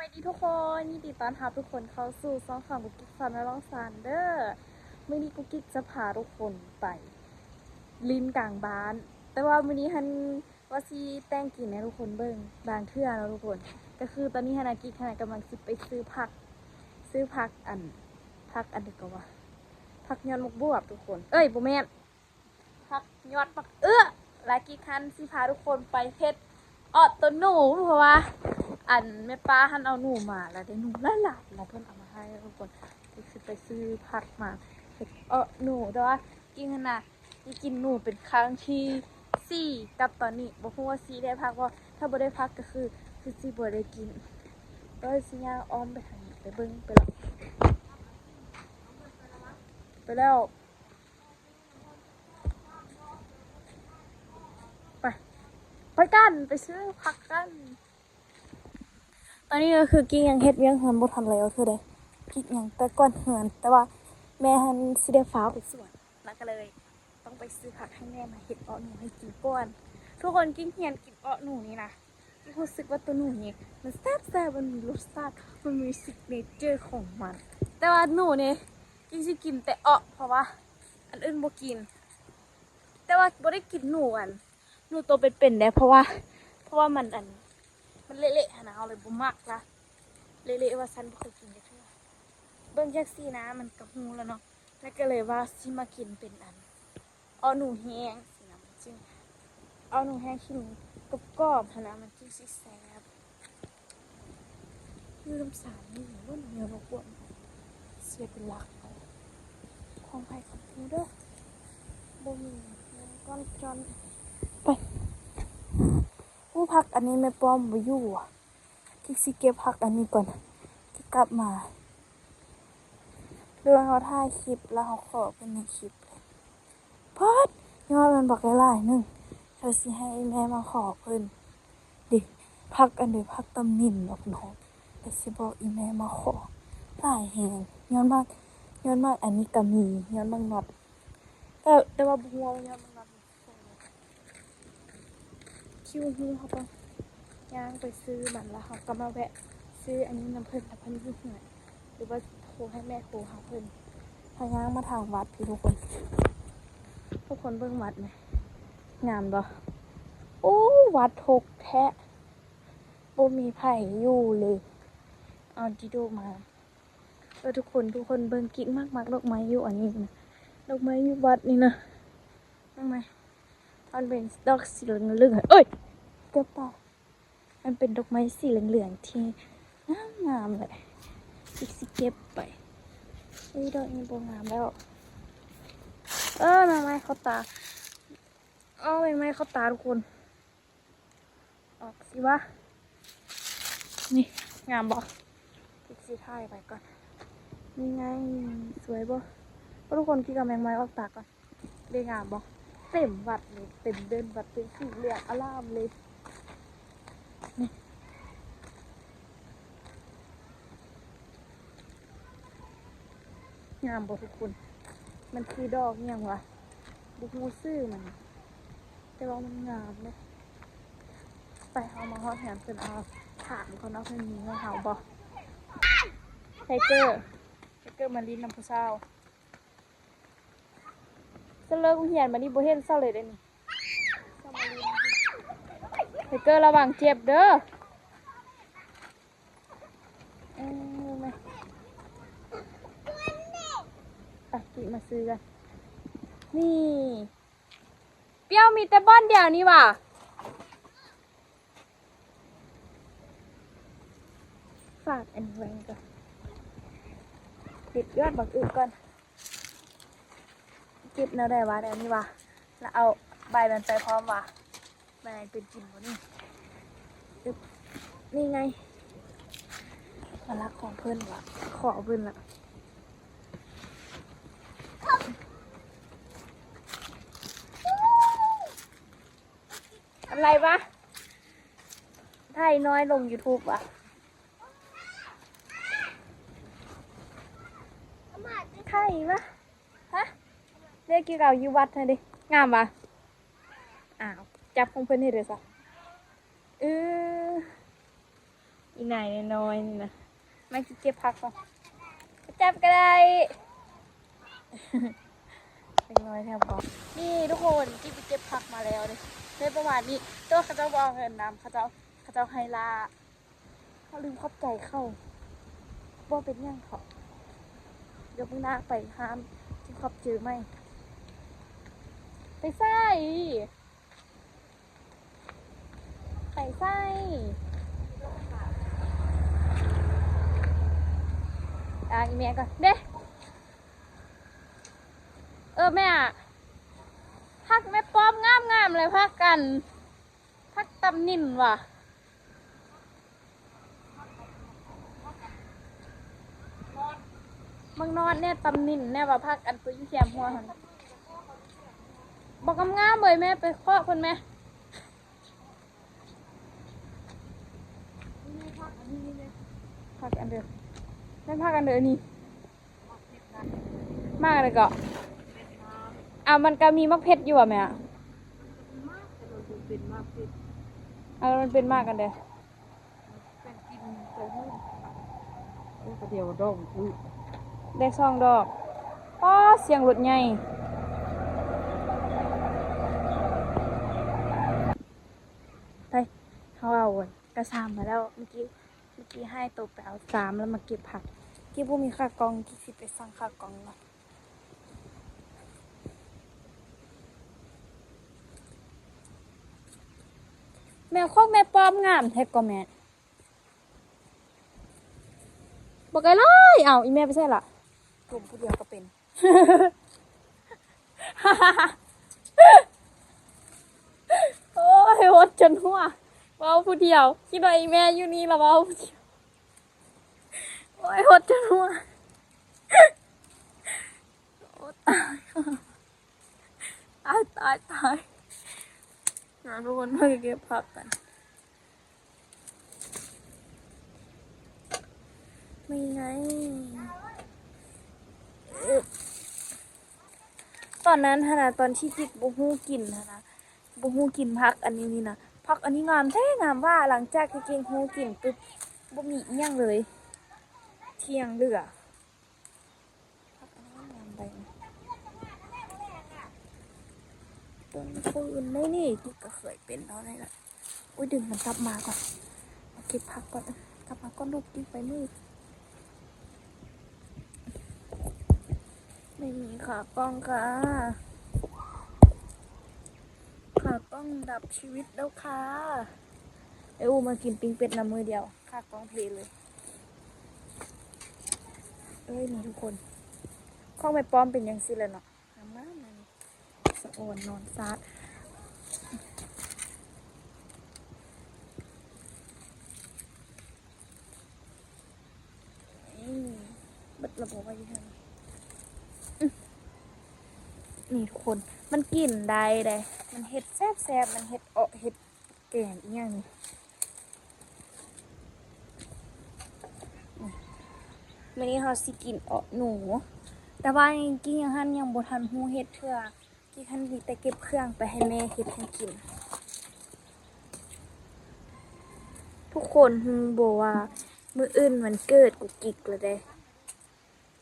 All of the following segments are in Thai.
สดีทุกคนยินดีต้อนรับทุกคนเข้าสู่ช่องของกุ๊กกิ๊กซันและน้องซันเด้อมื้อนี้กุ๊กกิ๊กจะพาทุกคนไปลิ้นกลางบ้านแต่ว่ามื้อนี้ฮันว่าสิแต่งกินให้ทุกคนเบิ่งบางเทื่อแล้วทุกคนก็คือตอนนี้ฮันนากิ๊กกำลังสิไปซื้อผักอันเดียวก็ว่าผักยอดมกบวบทุกคนบ่แม่นผักยอดมักและกิ๊กฮันสิพาทุกคนไปเฮ็ดออดต้นหนูเพราะว่าอันแม่ป้าหันเอาหนูมาแล้วได้หนูหลายแล้วเพิ่นเอามาให้ทุกคนคือไปซื้อผักมาเฮ็ดหนูแต่ว่ากินขนาดที่กินหนูเป็นครั้งที่4กับตอนนี้บ่ฮู้ว่า4ได้พักบ่ถ้าบ่ได้พักก็คือสิบ่ได้กินก็สิย่างอ้อมไปทางนี้ไปเบิ่งไปแล้วไปกันไปซื้อผักกันตอนนี้ก็คือกิ๊กยังเฮ็ดเวียงเฮือนบ่ทันแล้วคือเด้กิ๊กยังแต่ก่อนเฮือนแต่ว่าแม่หันสิได้ฟ้าวไปสวนแล้วก็เลยต้องไปซื้อผักให้แม่มาเฮ็ดอ้อหนูให้กินก่อนทุกคนกิ๊กเฮียนกินอ้อหนูนี่นะกิ๊กรู้สึกว่าตัวหนูนี่มันแซ่บมันมีรสชาติมันมีซิกเนเจอร์ของมันแต่ว่าหนูนี่กิ๊กสิกินแต่อ้อเพราะว่าอันอื่นบ่กินแต่ว่าบ่ได้กินหนูตัวเป็นๆได้เพราะว่ามันเละๆหนะเอาเลยบ่มักละเละๆว่าฉันบ่เคยกินได้เท่าเบิ่งแค่ซี่นะมันกระหูแล้วเนาะแล้วก็เลยว่าสิมากินเป็นเอาหนูแห้งสินะมันจึงเอาหนูแห้งที่มันกรอบๆนะมันจึงสิแซ่บคือน้ำสารนี่ว่าเนื้อบ่กวนเสียเป็นหลักเอาของไผของกูเด้อบ่มีก้อนจอนไปผู้พักอันนี้ไม่ป้อมบ่อยู่อ่ะกิ๊กสิเก็บผักอันนี้ก่อนกิ๊กกลับมาเรื่องเขาถ่ายคลิปแล้วเขาขอเป็นในคลิปเลยพอดยอดมันบอกหลายๆนึงเขาสิให้แม่มาขอเพิ่นดิพักอันเดียวพักตำนินเนาะพี่น้องแต่สิบอกอีแม่มาขอหลายแหงย้อนมากอันนี้ก็มีย้อนมากน็อตแต่ว่าบัวย้อนมากน็อตคิวหูเขาต้องย่างไปซื้อมันแล้วเขาก็มาแวะซื้ออันนี้น้ำเพิ่นแล้วเพิ่นยุ่งหน่อยหรือว่าโทรให้แม่โทรหาเพิ่นพาย่างมาทางวัดพี่ทุกคนเบิ่งวัดไหมงามบ่โอ้วัดทกแท้บ่มีไผอยู่เลยเอาจิโดมาทุกคนเบิ่งกิ๊กมากดอกไม้อยู่อันนี้นะดอกไม้อยู่วัดนี่นะดอกไม้มันเป็นดอกสีเหลืองเอ้ยเกือบตายมันเป็นดอกไม้สีเหลืองที่งามเลยกิ๊กสิเก็บไปดอกนี้บ่งามแล้วไม้เข้าตาไม้เข้าตาทุกคนออกสิวะนี่งามบ่กิ๊กสิถ่ายไปก่อนนี่ไงสวยบ่ทุกคนกิ๊กเอาแมงไม้ออกตาก่อนได้งามบ่เต็มวัดเลยเต็มเดินวัดเป็นสีเหลืองอลามเลยนี่งามบ่ทุกคนมันคือดอกเนี่ยงวะบุกมูซื่อมันแต่ว่ามันงามเลยไปเอามาฮอดแหนเพิ่นเอาถามเขาเนาะเพิ่นมีเงินเฮาบ่ไทเกอร์มาลินน้ำผู้เศร้าเสลิกเหียนมานี่บ่เห็นเศร้าเลยเด้นี่ไทเกอร์ระวังเจ็บเด้อมาไปกินมาซื้อกันนี่เปรี้ยวมีแต่บ้อนเดียวนี่ว่ะฝากอันไว้ก่อนติดยอดบักอึก่อนเก็บแนวได้วะแนวนี้ว่ะแล้วเอาใบมันไปพร้อมว่ะใบมันเป็นกินหมดนี่ไงมารักของเพื่อนว่ะขอเพื่อนละอะไรวะไทยน้อยลง YouTube ว่ะไทยวะฮะเรียกกี่เก่าอยู่วัดนะดิงามวะอ้าวจับของเพื่อนให้เดี๋ยวซะ อีไหนน้อยนี่นะไม่คิดเก็บผักป่ะจับก็ได้ เป็นน้อยแทบบอกนี่ทุกคนที่ไปเก็บผักมาแล้วเลยในประมาณนี้ตัวเขาเจ้าบอกเงินนำเขาเจ้าไฮลาเขาลืมขอบใจเข้าว่าเป็นยังเขาเดี๋ยวพรุ่งหน้าไปห้ามที่ขอบเจอไหมไปใส่ไข่ไส้อีเมียก่อนเด้แม่พักแม่ป้อมงามเลยพักกันพักตำนินว่ะมังนอนเนี่ยตำนินเนี่ยว่าพักอันตัวยิ่งแคมหัวหันบอกงามเลยแม่ไปเคาะคนแม่พักอันเดียวแม่พักอันเดียวนี่มากเลยก็มันก็มีมะเพ็ดอยู่อ่ะแม่มันเป็นมากกันเด้เดียวดอกได้ซองดอกเสียงรถใหญ่ไปเขาเอากระซามมาแล้วเมื่อกี้ให้ตัวไปเอา3แล้วมาเก็บผักที่พวกมีค่ากองที่สิไปสั่งค่ากองเนาะแม่ข้องแม่ป้อมงามแท้ก็แม่บอกไงเลยอีแม่ไปใช่ละกลุ่มผู้เดียวก็เป็น โอ้ยโหดจนหัวเว้าผู้เดียวคิดว่าอีแม่อยู่นี่ละเว้าผู้เดียวโอ้ยโหดจนหัวโอ้ตายทุกคนมาเก็บผักกันไม่ไงตอนนั้นนะตอนที่จิกบุหูกินนะบุหูกินผักอันนี้นี่นะผักอันนี้งามแท้งามว่าหลังจากที่กินหูกินปุ๊บบุมีอีหยังเลยเที่ยงเหลือผักอันนี้งามไปต้นปืนได้นี่จิกก็เคยเป็นเท่าไหร่ละอุ้ยดึงมันกลับมาก่อนมาเก็บผักก่อนกลับมาก็ลูกกินไปมืดไม่มีขากล้องค่ะขากล้องดับชีวิตแล้วค่ะมากินปิ้งเป็ดน้ำมือเดียวขากล้องเพลเลยนี่ทุกคนข้องไปป้อมเป็นยังสิเลยเนาะน้ำมันนั่นสะอ่อนนอนซาดบัดระบบว่าอยู่ทางนี่ทุกคนมันกลิ่นได้เลยมันเห็ดแซ่บมันเห็ดเห็ดแกงอีกอย่างนี้วันนี้เขาสิกินหนูแต่ว่ากินยังบ่ทันหูเห็ดเถื่อกินคันดีแต่เก็บเครื่องไปให้แม่เห็ดให้กินทุกคนบอกว่ามื้ออื่นวันเกิดกูกิกแล้วเด้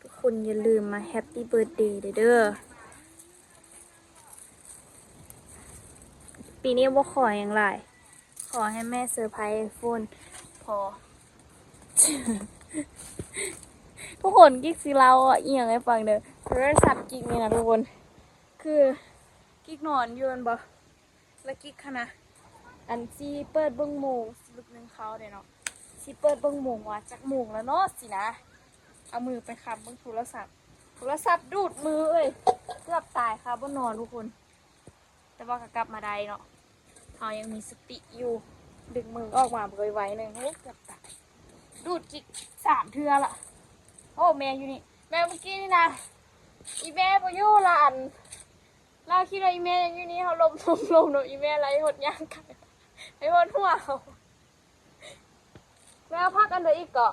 ทุกคนอย่าลืมมาแฮปปี้เบิร์ธเดย์เด้อปีนี้บ่ขออย่างไรขอให้แม่เซอร์ไพรส์ไอโฟนพอ ทุกคนกิ๊กสิเราเอียงให้ฟังเด้อโทรศัพท์กิ๊กนี่นะทุกคนคือกิ๊กนอนอยู่บ่แล้วกิ๊กค่ะนะอันซีเปิดเบิ้งโมงลึกนึงเขาเนาะซีเปิดเบิ้งโมงว่าจักโมงแล้วเนาะสินะเอามือไปค้ำเบิ้งโทรศัพท์ดูดมือเกือบตายค่ะบนนอนทุกคนแต่ว่าก็กลับมาได้เนาะเขายังมีสติอยู่ดึงมือออกมาไวๆหนึ่งเกือบตายดูดกิ๊ก3 เทื่อละโอ้แม่อยู่นี่แม่เมื่อกี้นี่นะอีแม่ไปอยู่ละอันเราคิดว่าอีแม่ยังอยู่นี่เขาลมเนาะอีแม่ไรหดย่างกันไอ้หดหัวเขาแม่พักกันเดี๋ยวอีกเกาะ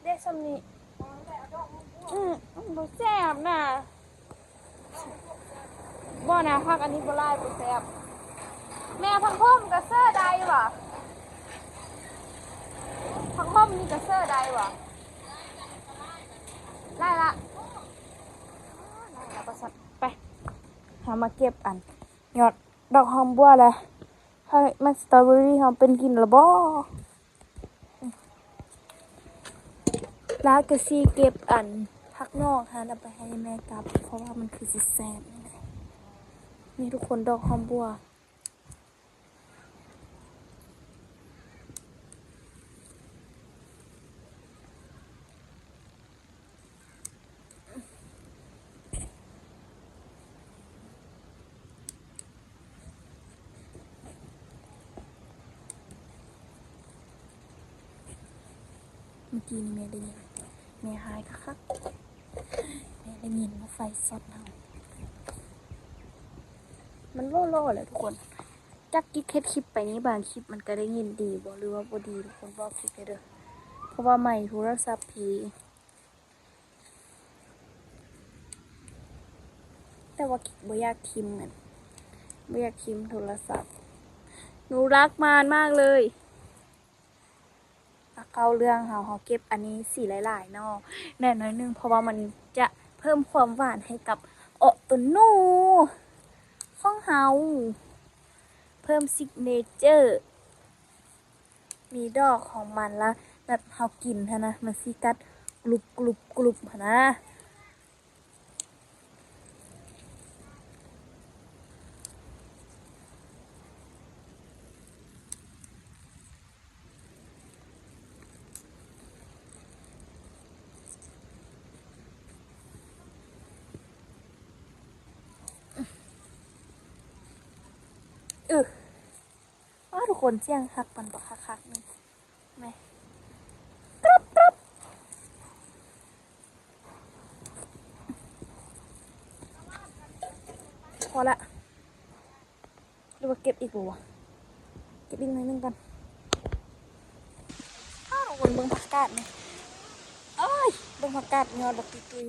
เด็กสำนีบ่แซ่บน่ะบ่นะพักอันนี้บ่ไล่บ่แซ่บแม่พักพุ่มกับเสื้อใดวะ ใจวะไล่ละประสัดไปหามาเก็บอันยอดดอกหอมบัวเลยให้มันสตรอเบอรี่หอมเป็นกินหรือบ่แล้วก็ซีเก็บอันพักนอกฮะเอาไปให้แม่กลับเพราะว่ามันคือสิแซ่บนี่ทุกคนดอกหอมบัวเมื่อกี้นี่แม่ได้ยินแม่หายคักแม่ได้ยินว่าไฟสดเอามันโล่ๆเลยทุกคนจักกิ๊กเฮ็ดคลิปไปนี้บางคลิปมันก็ได้ยินดีบ่หรือว่าบ่ดีทุกคนบอกคลิปให้เด้อเพราะว่าใหม่โทรศัพท์ผีแต่ว่ากิ๊กบ่อยากทิมกันบ่อยากทิมโทรศัพท์หนูรักมันมากเลยเข้าเรื่องเขาเก็บอันนี้สีหลายๆเนาะแน่น้อยนึงเพราะว่ามันจะเพิ่มความหวานให้กับตัวนูของเฮาเพิ่มซิกเนเจอร์มีดอกของมันละแบบเฮากินนะมันสิกัดกรุบกรุบกรุบนะทุกคนเจียงคักมันบอกคักๆนี่ไหมพอละหรือว่าเก็บอีกบ่เก็บอีกหน่อยนึงกันทุกคนเบิ่งผักกาดไหมเอ้ยเบิ่งผักกาดยอดบักตุย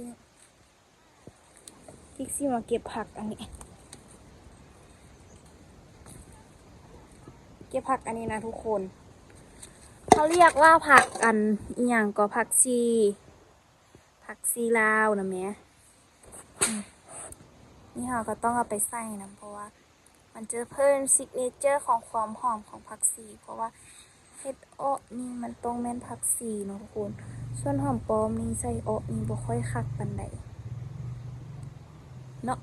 พิกซี่มาเก็บผักอันนี้เก็บผักอันนี้นะทุกคนเขาเรียกว่าผักอันอีหยังก็ผักซีลาวนะแม่นี่เราก็ต้องเอาไปใส่นะเพราะว่ามันจะเพิ่มซิกเนเจอร์ของความหอมของผักซีเพราะว่าเห็ดอ้อนี่มันต้องแม่นผักซีเนาะทุกคนส่วนหอมปลอมนี่ใส่อ้อนี่บ่ค่อยคักปานใดเนาะ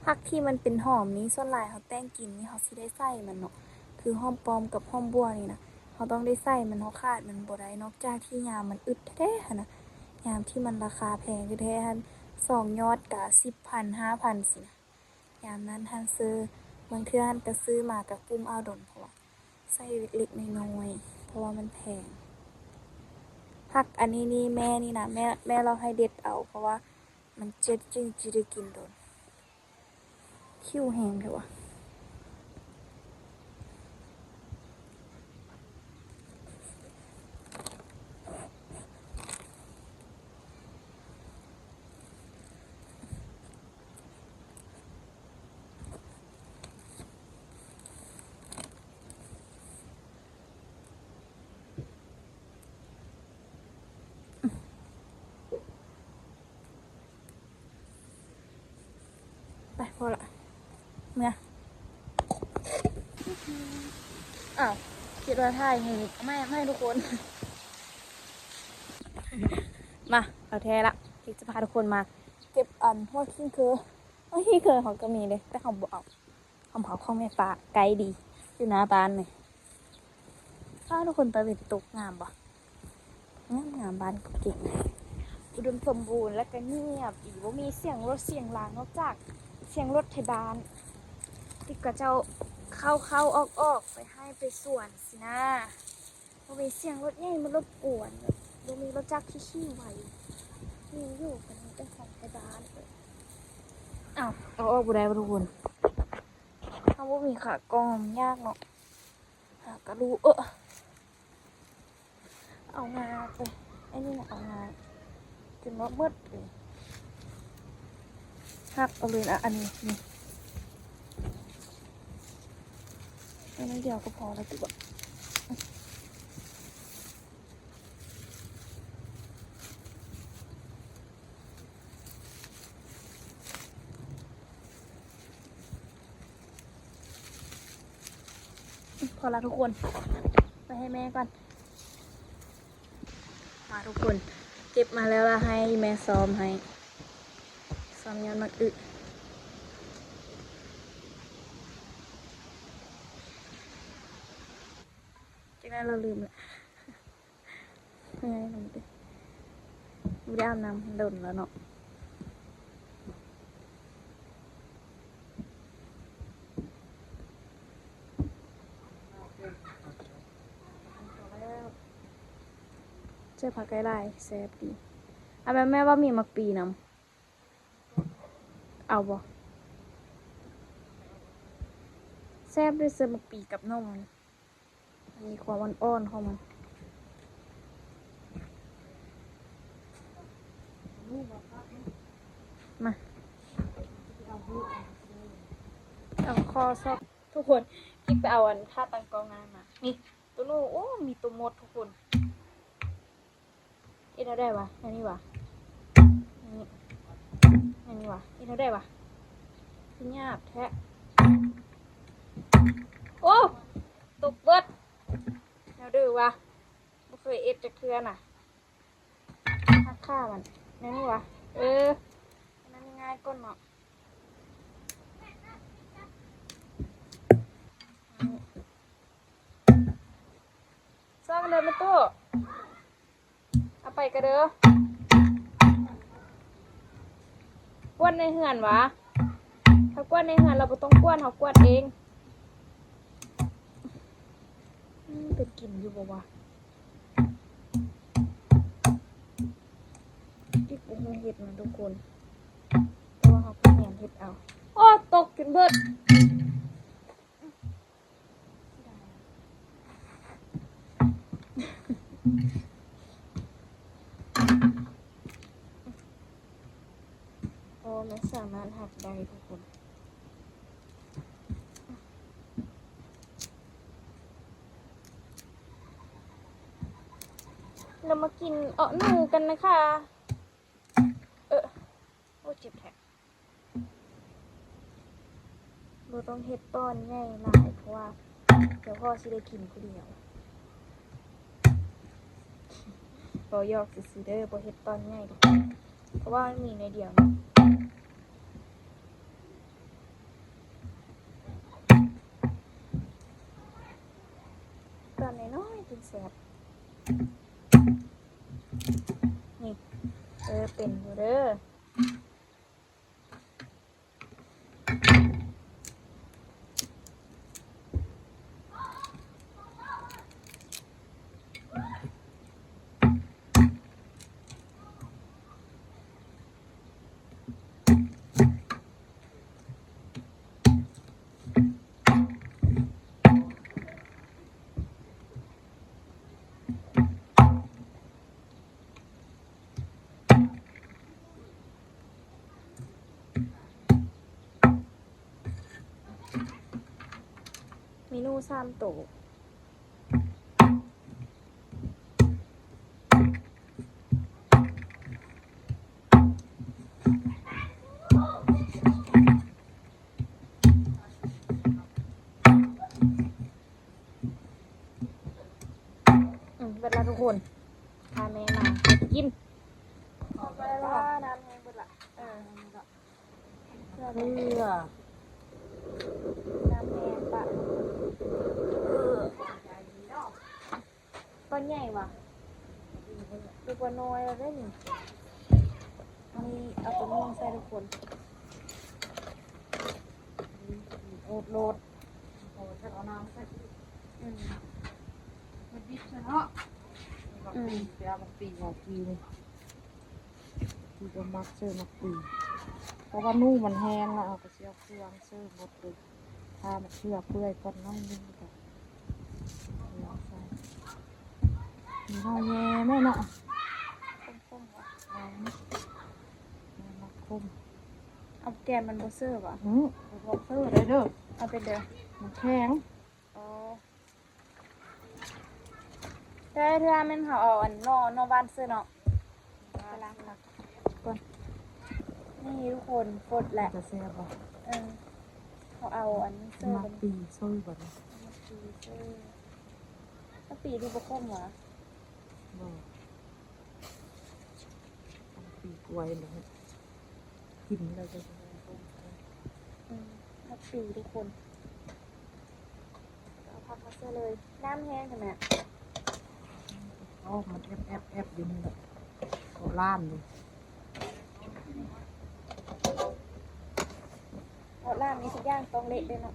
ผักที่มันเป็นหอมนี้ส่วนหลายเขาแต่งกินนี่เขาสิได้ใส่มันเนาะคือหอมปลอมกับหอมบัวนี่นะเขาต้องได้ใส่มันเขาขาดมันบ่ได้นอกจากที่ยามมันอึดแท้ๆนะยามที่มันราคาแพงแท้ๆ2 ยอดกะ10,000 5,000สินะยามนั้นท่านซื้อบางเทื่อท่านก็ซื้อมากับกุ้มเอาดนเพราะว่าใส่เล็กๆน้อยๆเพราะว่ามันแพงผักอันนี้นี่แม่นี่นะแม่เราให้เด็ดเอาเพราะว่ามันเจ็ดจึงจะได้กินโดนคิ้วแห้งเถอะวะไปพอละเมื่ออ้าวคิดว่าถ่ายมือไม่ทุกคน มาเอาแท้ละที่จะพาทุกคนมาเก็บอันพวกขี้เคยขี้เคยเขาก็มีเลยแต่เขาบอกเอาเผาข้าวแม่ปลาไกลดีอยู่หน้าบ้านเลยถ้าทุกคนไปเป็นตกงามปะงามบ้านก็เก่งอุดมสมบูรณ์และก็เงียบอีกว่ามีเสียงรถเสียงรางนอกจากเสียงรถไทยบ้านที่กระเจ้าเข้าออกไปให้ไปสวนสินะว่ามีเสียงรถใหญ่มารบกวนแบบมีรถจักรที่ขี้ไวมีอยู่กันเป็นของไทยบ้านอ้าวเอาออกบุได้ทุกคนถ้าว่ามีขากองยากเนาะหากระดูเอางาไปไอ้นี่นะเอางาจนว่ามืดเลยหักเอาเลยนะอันนี้นี่ เอาน้อยเดียวก็พอแล้วติบ่พอละทุกคนไปให้แม่ก่อนมาทุกคนเก็บมาแล้วล่ะให้แม่ซ้อมให้ซ้อมยอนมักอึจากนั้นเราลืมละไม่ได้ลืมไปไม่ได้อาบน้ำโดนแล้วเนาะเจอผักไก่ลายแซ่บดีอ่ะแม่ว่ามีมักปีนำเอาบ่แซ่บด้วยเสื้อมักปีกับนมมีความอ่อนๆของมันมาเอาคอซอกทุกคนกิ๊กไปเอาอันค่าตังกองงานมานี่ตัวนู้โอ้มีตัวมดทุกคนอีเท่าได้วะอันนี้วะอันนี้วะอีเท่าได้วะคือหยาบแท้โอ้ตกเบิดแล้วดื้อวะไม่เคยเอ็ดจากเทือน่ะหักข้ามันนั่นวะนั่นง่ายก้นเนาะสร้างเลยมาตู้เอาไปกระเด้อกวนในเหือนวะถ้ากวนในเหือนเราไม่ต้องกวนเขากวนเองเป็นกลิ่นอยู่บ่วะที่ปุ้งเห็ดนะทุกคนแต่ว่าเขาก็แหนเห็ดเอาโอ้ตกจนเบิดโอ้ไม่สามารถหักได้ทุกคนเรามากินหนูกันนะคะโอ้เจ็บแผลเราต้องเฮ็ดตอนง่ายหลายเพราะว่าเดี๋ยวพ่อสิได้กินคนเดียวเรายอกซื้อเด้อพอเฮ็ดตอนง่ายเพราะว่ามันมีในเดียวนะตอนน้อยๆกินแซ่บนี่เป็นอยู่เด้อเมนู3 โต๊ะเวลาทุกคนพาแม่มากินไปว่าน้ำแห้งเบิดละเพื่อน้ำแห้งปะก้อนใหญ่ว่ะดูกว่าน้อยแล้วได้หนิอันนี้เอาตัวม่วงใส่ทุกคนโหลดจะเอาน้ำใส่มันดิบใช่เนาะเดี๋ยวมันปีงอกปีเลยที่จะมักเสื้อมักปีเพราะว่านู่มันแห้งแล้วเอาไปเสื้อเครื่องเสื้อหมดเลยถ้ามันเสื้อเปื่อยก่อนน้อยนึงก็ใส่มีข้าวแย่ไหมเนาะคมๆว่ะมักคมเอาแกมมันบ่เสื้อป่ะบอกเสื้อได้เด้อเอาไปเด้อมันแข็ง ได้เทื่อแม่นเขาเอาอันนอบ้านซื้อเนาะไปล้างผักก่อนนี่ทุกคนฟดแหละ จะแซ่บบ่ เขาเอาอันนี้เสื้อ มา เป็น ปีซุยบ่ได้ มาปีเสื้อถ้าปีดูบะคมเหรอ บ่ปีกล้วยเลยกินแล้วจะ ถ้าปีทุกคนเอาพักมาเสื้อเลยน้ำแห้งใช่ไหม ออกมันแอบอยู่นี่แหละเขาล้านเลย เอาล่ามนี้ทุกอย่างต้องเละเลยเนาะ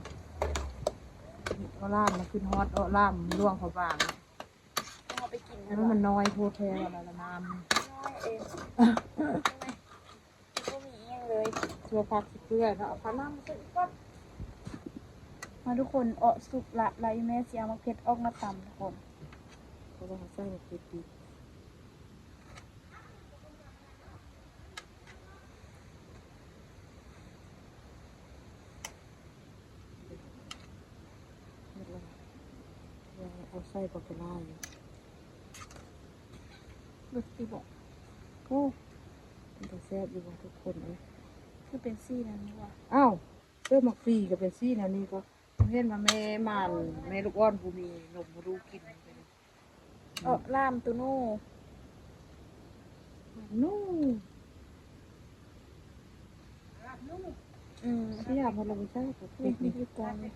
เอาล้านมันขึ้นฮอตเอาล้านมันล่วงเขาบาง เอาไปกิน แล้วมันน้อยโพแทอะไรละน้ น้อยเองก็มีเองเลย ำเสื้อผักสิเกลือเนาะเอาผ้าน้ำมาใส่ก้อน มาทุกคนสุกละไรแม่เสียมาเผ็ดออกมาตำทุกคน เพราะว่าเขาใส่มาปิดดีเอาใส่ปลากระไล่ ดูสิบอก โอ้มันจะแซ่บอยู่บ่ทุกคนเลย คือเป็นซี่นั่นนี่ว่ะ อ้าวเสื้อหมักปีก็เป็นซี่แนวนี้ก็เห็นมาแม่มันแม่ลูกอ้อนผู้มีนมมาดูกินไปเลย ล่ามตูโน่ นู่น ที่อยากมาลงใช่กับ นี่ นี่ อยู่กองนี่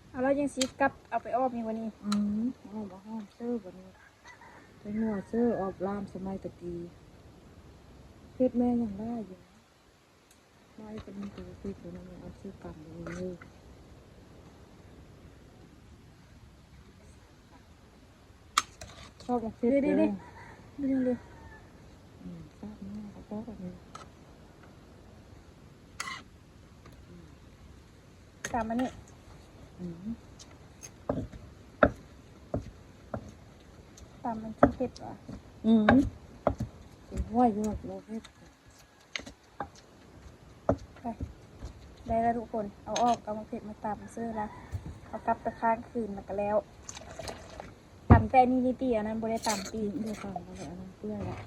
เอาแล้วยังซีกลับเอาไปอ้อมยังวันนี้ เอามาห้อมเสื้อแบบนี้ไปหัวเสื้อออบลามสมัยตะกี้เพชรแม่ยังได้อยู่ไม่เป็นตัวติดตัวนั้นเอาซื้อกำอยู่นี่ชอบมาเพชรเลย ดูดิ ชอบมากเขาชอบแบบนี้ ตามมานี่ อืม ตามมันที่เผ็ดว่ะ เป็นห้วยอยู่แบบโลเพชร ไปได้แล้วทุกคนเอาออกเอามาเผ็ดมาตำซื้อละเอากลับตะค้างคืนแล้วก็แล้วตำแต่นี่นิดเดียวนั้นบ่ได้ตำปี เดี๋ยวก่อนเราจะเอาน้ำเกลือละ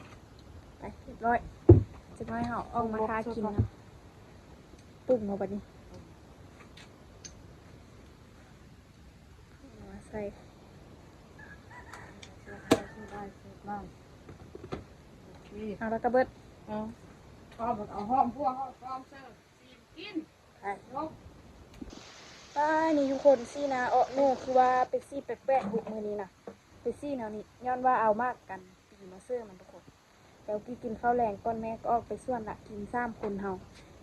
ไปเรียบร้อยจะน้อยเหาออกมาทากินนะปุ่มมาบัดนี้เอามาใส่ ได้เสร็จบ้างโอเค เอาแล้วก็เบิด เอาหอมพวกหอมเสิร์ฟซีนกิน ไป ลบ ป้านี่ทุกคนซี่นะโน่คือว่าเป็กซี่แปลกๆบุกมือนี้นะเป็กซี่แนวนี้ย้อนว่าเอามากกันปีมาเสื้อมันทุกคนแล้วกี้กินข้าวแรงก้อนแม่ก็ออกไปส่วนละกิน3 คนเฮา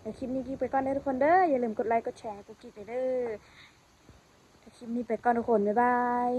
เดี๋ยวคลิปนี้กี้ไปก่อนเด้อทุกคนเด้ออย่าลืมกดไลค์กดแชร์กูกี้ไปเด้อคลิปนี้ไปก่อนทุกคนบ๊ายบาย